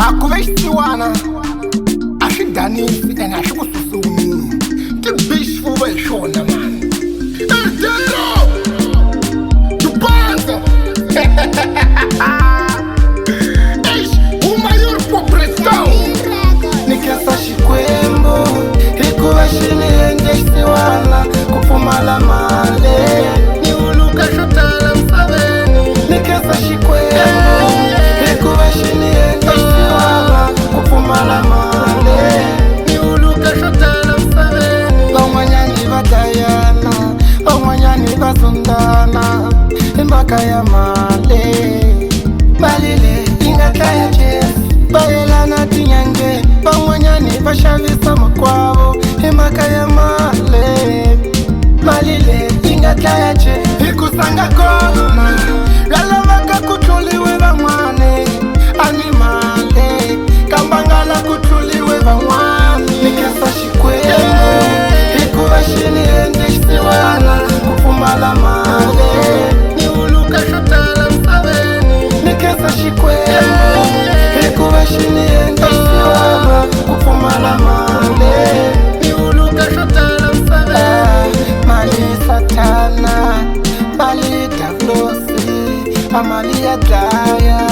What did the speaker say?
Akuvestiwana Ashidanisi and Ashukusumi The beach for a shona man To Panza Umayor por prestão Nikasa shikwembo Hikuwa shini endestiwana Kupumala male Ni uluka shotala msaveni Nikasa shikwembo Hikuwa shini endestiwana Kupumala male Ni uluka shotala msaveni Bawanyani batayana Bawanyani basundana Mbaka ya male Balile ingakaya jes Bayelana tinyange Bawanyani bashavisa makwao Mbaka ya male Malile ingakaya jes Ikusanga kona Lalavaka kutuliwe bamwane Animale Kambangala kutuliwe bamwane Nikasa shikwemo Ikuwa shini endeshtiwana Kupumala male Ni uluka shotala msaveni Nikasa shikwemo Ikuwa shini endeshtiwana Kupumala male Ni uluka shotala msaveni Mali satana Mali tavlosi Amalia daya